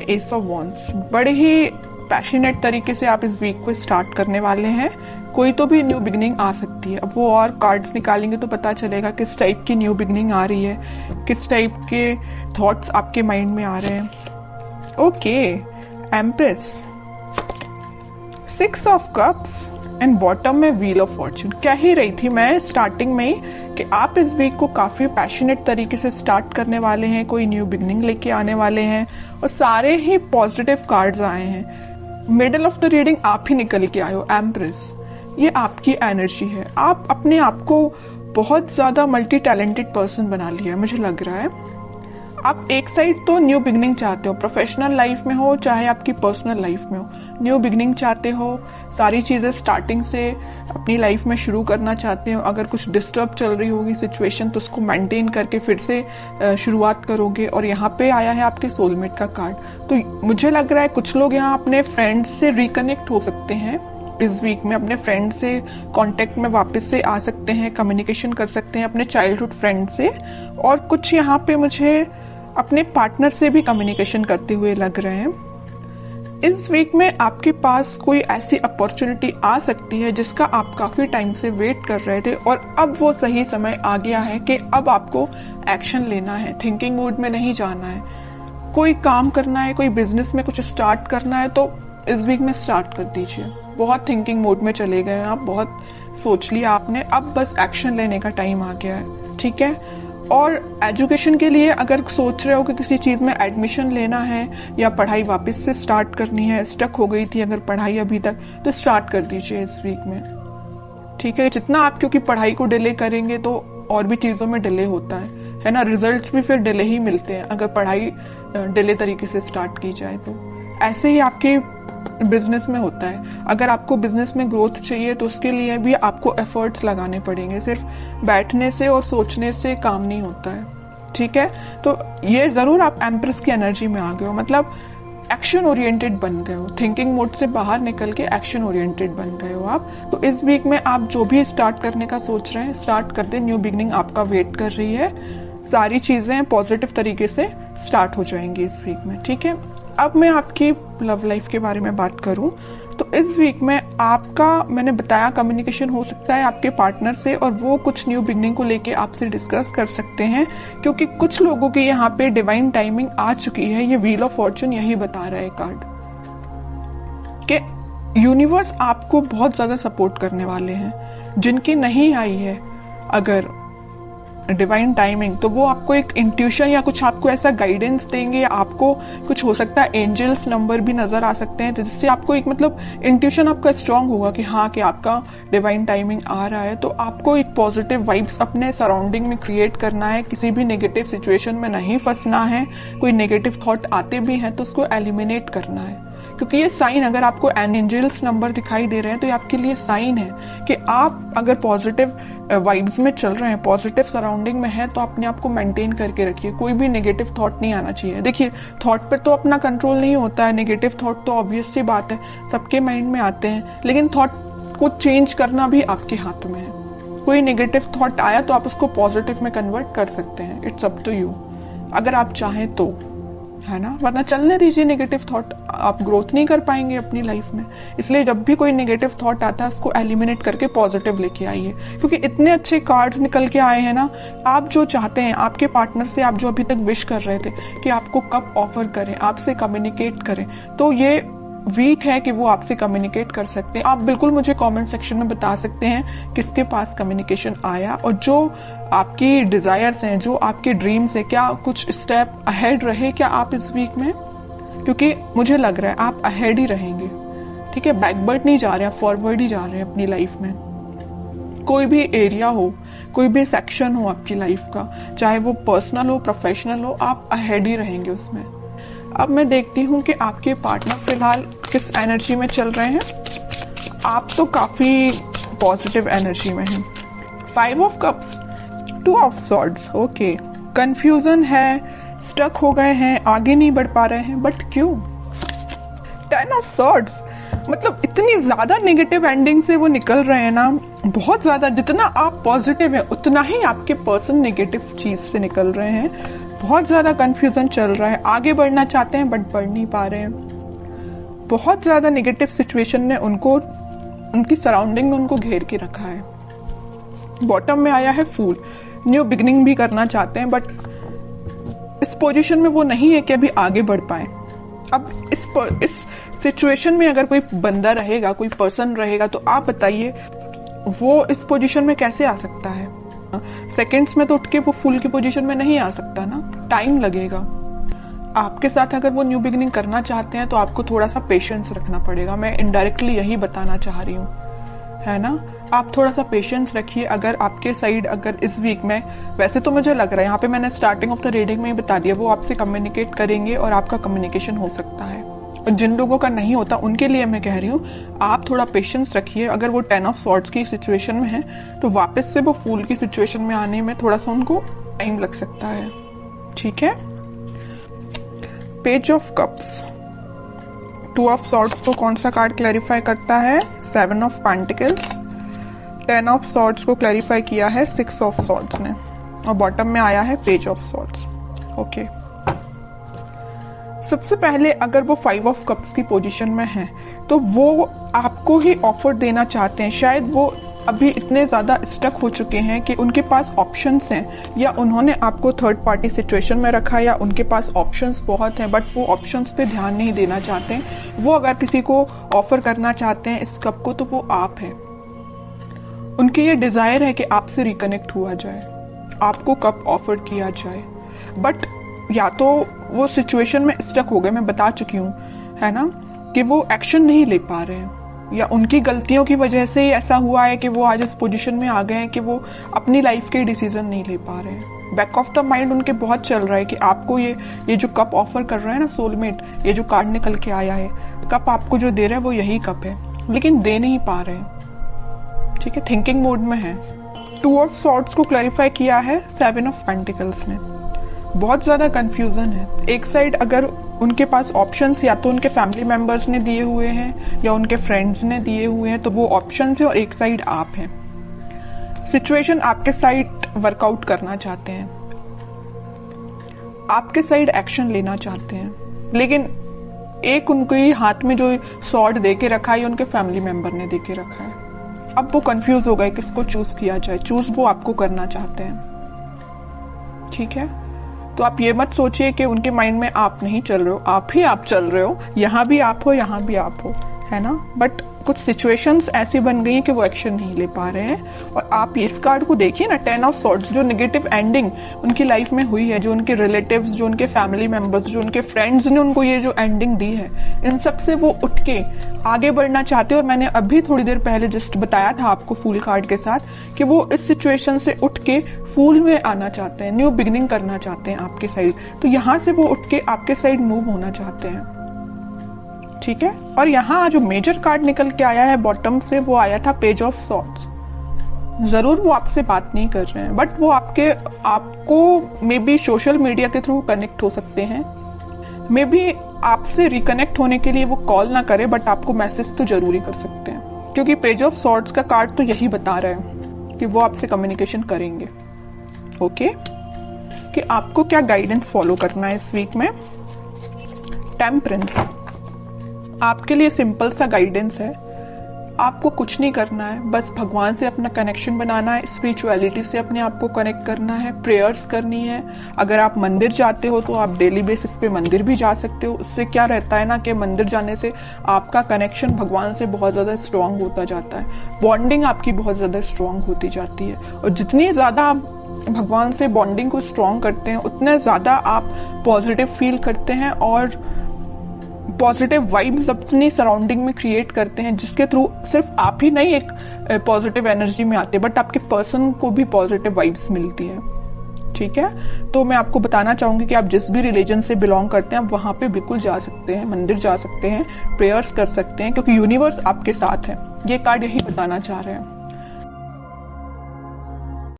S of wands, बड़े ही passionate तरीके से आप इस वीक को स्टार्ट करने वाले हैं। कोई तो भी न्यू बिगनिंग आ सकती है। अब वो और कार्ड्स निकालेंगे तो पता चलेगा किस टाइप की न्यू बिगनिंग आ रही है, किस टाइप के थॉट्स आपके माइंड में आ रहे हैं। Okay, empress, 6 of cups and bottom में व्हील ऑफ फॉर्चून। कह ही रही थी मैं स्टार्टिंग में ही कि आप इस वीक को काफी पैशनेट तरीके से स्टार्ट करने वाले हैं, कोई न्यू बिगनिंग लेके आने वाले हैं, और सारे ही पॉजिटिव कार्ड्स आए हैं। मिडल ऑफ द रीडिंग आप ही निकल के आए हो, एम्प्रेस। ये आपकी एनर्जी है। आप अपने आप को बहुत ज्यादा मल्टी टैलेंटेड पर्सन बना लिया है, मुझे लग रहा है। आप एक साइड तो न्यू बिगनिंग चाहते हो, प्रोफेशनल लाइफ में हो चाहे आपकी पर्सनल लाइफ में हो, न्यू बिगनिंग चाहते हो, सारी चीजें स्टार्टिंग से अपनी लाइफ में शुरू करना चाहते हो। अगर कुछ डिस्टर्ब चल रही होगी सिचुएशन तो उसको मेंटेन करके फिर से शुरुआत करोगे। और यहाँ पे आया है आपके सोलमेट का कार्ड, तो मुझे लग रहा है कुछ लोग यहाँ अपने फ्रेंड्स से रिकनेक्ट हो सकते हैं इस वीक में, अपने फ्रेंड से कांटेक्ट में वापस से आ सकते हैं, कम्युनिकेशन कर सकते हैं अपने चाइल्डहुड फ्रेंड से। और कुछ यहाँ पे मुझे अपने पार्टनर से भी कम्युनिकेशन करते हुए लग रहे हैं। इस वीक में आपके पास कोई ऐसी अपॉर्चुनिटी आ सकती है जिसका आप काफी टाइम से वेट कर रहे थे, और अब वो सही समय आ गया है कि अब आपको एक्शन लेना है, थिंकिंग मोड में नहीं जाना है। कोई काम करना है, कोई बिजनेस में कुछ स्टार्ट करना है तो इस वीक में स्टार्ट कर दीजिए। बहुत थिंकिंग मोड में चले गए हैं आप, बहुत सोच लिया आपने, अब बस एक्शन लेने का टाइम आ गया है, ठीक है। और एजुकेशन के लिए अगर सोच रहे हो कि किसी चीज में एडमिशन लेना है या पढ़ाई वापस से स्टार्ट करनी है, स्टक हो गई थी अगर पढ़ाई अभी तक, तो स्टार्ट कर दीजिए इस वीक में, ठीक है। जितना आप क्योंकि पढ़ाई को डिले करेंगे तो और भी चीजों में डिले होता है ना, रिजल्ट्स भी फिर डिले ही मिलते हैं अगर पढ़ाई डिले तरीके से स्टार्ट की जाए तो। ऐसे ही आपके बिजनेस में होता है। अगर आपको बिजनेस में ग्रोथ चाहिए तो उसके लिए भी आपको एफर्ट्स लगाने पड़ेंगे, सिर्फ बैठने से और सोचने से काम नहीं होता है, ठीक है। तो ये जरूर आप एम्प्रेस की एनर्जी में आ गए हो, मतलब एक्शन ओरिएंटेड बन गए हो, थिंकिंग मोड से बाहर निकल के एक्शन ओरिएंटेड बन गए हो आप। तो इस वीक में आप जो भी स्टार्ट करने का सोच रहे हैं स्टार्ट कर दे, न्यू बिगनिंग आपका वेट कर रही है। सारी चीजें पॉजिटिव तरीके से स्टार्ट हो जाएंगी इस वीक में, ठीक है। अब मैं आपकी लव लाइफ के बारे में बात करूं तो इस वीक में आपका, मैंने बताया, कम्युनिकेशन हो सकता है आपके पार्टनर से, और वो कुछ न्यू बिगनिंग को लेके आपसे डिस्कस कर सकते हैं, क्योंकि कुछ लोगों की यहाँ पे डिवाइन टाइमिंग आ चुकी है। ये व्हील ऑफ फॉर्चून यही बता रहा है कार्ड कि यूनिवर्स आपको बहुत ज्यादा सपोर्ट करने वाले हैं। जिनकी नहीं आई है अगर डिवाइन टाइमिंग, तो वो आपको एक इंट्यूशन या कुछ आपको ऐसा गाइडेंस देंगे। आपको कुछ हो सकता है एंजल्स नंबर भी नजर आ सकते हैं, तो जिससे आपको एक मतलब इंट्यूशन आपका स्ट्रांग होगा कि हाँ कि आपका डिवाइन टाइमिंग आ रहा है। तो आपको एक पॉजिटिव वाइब्स अपने सराउंडिंग में क्रिएट करना है, किसी भी नेगेटिव सिचुएशन में नहीं फंसना है। कोई नेगेटिव थॉट आते भी हैं तो उसको एलिमिनेट करना है, क्योंकि ये साइन, अगर आपको एंजल्स नंबर दिखाई दे रहे हैं तो ये आपके लिए साइन है कि आप अगर पॉजिटिव वाइब्स में चल रहे हैं, पॉजिटिव सराउंडिंग में है, तो अपने आप को मेंटेन करके रखिए। कोई भी नेगेटिव थॉट नहीं आना चाहिए। देखिए, थॉट पर तो अपना कंट्रोल नहीं होता है, नेगेटिव थॉट तो ऑब्वियस सी बात है सबके माइंड में आते हैं, लेकिन थॉट को चेंज करना भी आपके हाथ में है। कोई नेगेटिव थॉट आया तो आप उसको पॉजिटिव में कन्वर्ट कर सकते हैं, इट्स अप टू यू, अगर आप चाहें तो, है ना। वरना चलने दीजिए नेगेटिव थॉट, आप ग्रोथ नहीं कर पाएंगे अपनी लाइफ में। इसलिए जब भी कोई नेगेटिव थॉट आता है उसको एलिमिनेट करके पॉजिटिव लेके आइए, क्योंकि इतने अच्छे कार्ड्स निकल के आए हैं ना। आप जो चाहते हैं आपके पार्टनर से, आप जो अभी तक विश कर रहे थे कि आपको कब ऑफर करें, आपसे कम्युनिकेट करें, तो ये वीक है कि वो आपसे कम्युनिकेट कर सकते हैं। आप बिल्कुल मुझे कमेंट सेक्शन में बता सकते हैं किसके पास कम्युनिकेशन आया, और जो आपकी डिजायर्स हैं, जो आपके ड्रीम्स हैं, क्या कुछ स्टेप अहेड रहे क्या आप इस वीक में, क्योंकि मुझे लग रहा है आप अहेड ही रहेंगे, ठीक है। बैकवर्ड नहीं जा रहे हैं, फॉरवर्ड ही जा रहे हैं अपनी लाइफ में। कोई भी एरिया हो, कोई भी सेक्शन हो आपकी लाइफ का, चाहे वो पर्सनल हो प्रोफेशनल हो, आप अहेड ही रहेंगे उसमें। अब मैं देखती हूँ कि आपके पार्टनर फिलहाल किस एनर्जी में चल रहे हैं। आप तो काफी पॉजिटिव एनर्जी में हैं। 5 of cups, 2 of swords, okay. Confusion है, स्टक हो गए हैं, आगे नहीं बढ़ पा रहे हैं, बट क्यों? 10 ऑफ सॉर्ड्स, मतलब इतनी ज्यादा नेगेटिव एंडिंग से वो निकल रहे हैं ना, बहुत ज्यादा। जितना आप पॉजिटिव हैं उतना ही आपके पर्सन नेगेटिव चीज से निकल रहे हैं। बहुत ज्यादा कंफ्यूजन चल रहा है, आगे बढ़ना चाहते हैं बट बढ़ नहीं पा रहे हैं। बहुत ज्यादा नेगेटिव सिचुएशन ने उनको, उनकी सराउंडिंग में उनको घेर के रखा है। बॉटम में आया है फूल, न्यू बिगनिंग भी करना चाहते हैं बट इस पोजीशन में वो नहीं है कि अभी आगे बढ़ पाए। अब इस सिचुएशन में अगर कोई बंदा रहेगा, कोई पर्सन रहेगा, तो आप बताइए वो इस पोजीशन में कैसे आ सकता है? सेकंड्स में तो उठ के वो फूल की पोजीशन में नहीं आ सकता ना, टाइम लगेगा। आपके साथ अगर वो न्यू बिगिनिंग करना चाहते हैं तो आपको थोड़ा सा पेशेंस रखना पड़ेगा। मैं इनडायरेक्टली यही बताना चाह रही हूँ, है ना। आप थोड़ा सा पेशेंस रखिए। अगर आपके साइड अगर इस वीक में, वैसे तो मुझे लग रहा है यहाँ पे मैंने स्टार्टिंग ऑफ द रीडिंग में ही बता दिया, वो आपसे कम्युनिकेट करेंगे और आपका कम्युनिकेशन हो सकता है। और जिन लोगों का नहीं होता उनके लिए मैं कह रही हूँ आप थोड़ा पेशेंस रखिए। अगर वो 10 ऑफ सॉर्ड्स की सिचुएशन में है तो वापस से वो फूल की सिचुएशन में आने में थोड़ा सा उनको टाइम लग सकता है, ठीक है। Page of cups, 2 of swords को कौन सा कार्ड क्लैरिफाई करता है? 7 ऑफ पेंटिकल्स। 10 ऑफ सॉर्ड्स को क्लैरिफाई किया है 6 ऑफ सॉर्ड्स ने, और बॉटम में आया है पेज ऑफ सॉर्ड्स। ओके, सबसे पहले अगर वो 5 ऑफ कप्स की पोजीशन में है तो वो आपको ही ऑफर देना चाहते हैं। शायद वो अभी इतने ज्यादा स्टक हो चुके हैं कि उनके पास ऑप्शंस हैं, या उन्होंने आपको थर्ड पार्टी सिचुएशन में रखा, या उनके पास ऑप्शंस बहुत हैं बट वो ऑप्शंस पे ध्यान नहीं देना चाहते हैं। वो अगर किसी को ऑफर करना चाहते हैं इस कप को तो वो आप है। उनकी ये डिजायर है कि आपसे रिकनेक्ट हुआ जाए, आपको कप ऑफर किया जाए, बट या तो वो सिचुएशन में स्टक हो गए, मैं बता चुकी हूँ, है ना, कि वो एक्शन नहीं ले पा रहे हैं, या उनकी गलतियों की वजह से ही ऐसा हुआ है कि वो आज इस पोजीशन में आ गए हैं कि वो अपनी लाइफ के डिसीजन नहीं ले पा रहे हैं। बैक ऑफ द माइंड उनके बहुत चल रहा है कि आपको ये जो कप ऑफर कर रहा है ना सोलमेट, ये जो कार्ड निकल के आया है, कप आपको जो दे रहा है वो यही कप है, लेकिन दे नहीं पा रहे हैं, ठीक है, थिंकिंग मोड में है। 2 ऑफ सॉर्ड्स को क्लैरिफाई किया है 7 ऑफ पेंटिकल्स ने। बहुत ज्यादा कंफ्यूजन है। एक साइड अगर उनके पास ऑप्शंस या तो उनके फैमिली मेंबर्स ने दिए हुए हैं या उनके फ्रेंड्स ने दिए हुए हैं, तो वो ऑप्शंस है, और एक साइड आप हैं। सिचुएशन आपके साइड वर्कआउट करना चाहते हैं, आपके साइड एक्शन लेना चाहते हैं, लेकिन एक उनके हाथ में जो सॉर्ड दे के रखा है उनके फैमिली मेंबर ने दे के रखा है। अब वो कंफ्यूज हो गए किसको चूज किया जाए। चूज वो आपको करना चाहते हैं, ठीक है। तो आप ये मत सोचिए कि उनके माइंड में आप नहीं चल रहे हो, आप ही आप चल रहे हो, यहाँ भी आप हो, यहाँ भी आप हो, है ना। बट कुछ सिचुएशंस ऐसी बन गई हैं कि वो एक्शन नहीं ले पा रहे हैं। और आप इस कार्ड को देखिए ना, 10 ऑफ सॉर्ड्स, जो नेगेटिव एंडिंग उनकी लाइफ में हुई है, जो उनके रिलेटिव्स, जो उनके फैमिली मेंबर्स, जो उनके फ्रेंड्स ने उनको ये जो एंडिंग दी है, इन सब से वो उठ के आगे बढ़ना चाहते हैं। और मैंने अभी थोड़ी देर पहले जस्ट बताया था आपको फूल कार्ड के साथ कि वो इस सिचुएशन से उठ के फूल में आना चाहते हैं, न्यू बिगिनिंग करना चाहते हैं आपके साइड। तो यहाँ से वो उठ के आपके साइड मूव होना चाहते हैं, ठीक है। और यहाँ जो मेजर कार्ड निकल के आया है बॉटम से, वो आया था पेज ऑफ सॉर्ड्स। जरूर वो आपसे बात नहीं कर रहे हैं, बट वो आपको मे बी सोशल मीडिया के थ्रू कनेक्ट हो सकते हैं। मे बी आपसे रिकनेक्ट होने के लिए वो कॉल ना करे, बट आपको मैसेज तो जरूरी कर सकते हैं, क्योंकि पेज ऑफ सॉर्ड्स का कार्ड तो यही बता रहा है कि वो आपसे कम्युनिकेशन करेंगे। ओके, कि आपको क्या गाइडेंस फॉलो करना है इस वीक में। टेम्परेंस आपके लिए सिंपल सा गाइडेंस है। आपको कुछ नहीं करना है, बस भगवान से अपना कनेक्शन बनाना है, स्पिरिचुअलिटी से अपने आप को कनेक्ट करना है, प्रेयर्स करनी है। अगर आप मंदिर जाते हो तो आप डेली बेसिस पे मंदिर भी जा सकते हो। उससे क्या रहता है ना कि मंदिर जाने से आपका कनेक्शन भगवान से बहुत ज्यादा स्ट्रांग होता जाता है, बॉन्डिंग आपकी बहुत ज्यादा स्ट्रांग होती जाती है। और जितनी ज्यादा आप भगवान से बॉन्डिंग को स्ट्रांग करते हैं उतने ज्यादा आप पॉजिटिव फील करते हैं और पॉजिटिव वाइब्स अपनी सराउंडिंग में क्रिएट करते हैं, जिसके थ्रू सिर्फ आप ही नहीं एक पॉजिटिव एनर्जी में आते, बट आपके पर्सन को भी पॉजिटिव वाइब्स मिलती है, ठीक है। तो मैं आपको बताना चाहूंगी कि आप जिस भी रिलीजन से बिलोंग करते हैं आप वहां पे बिल्कुल जा सकते हैं, मंदिर जा सकते हैं, प्रेयर्स कर सकते हैं, क्योंकि यूनिवर्स आपके साथ है। ये कार्ड यही बताना चाह रहे हैं।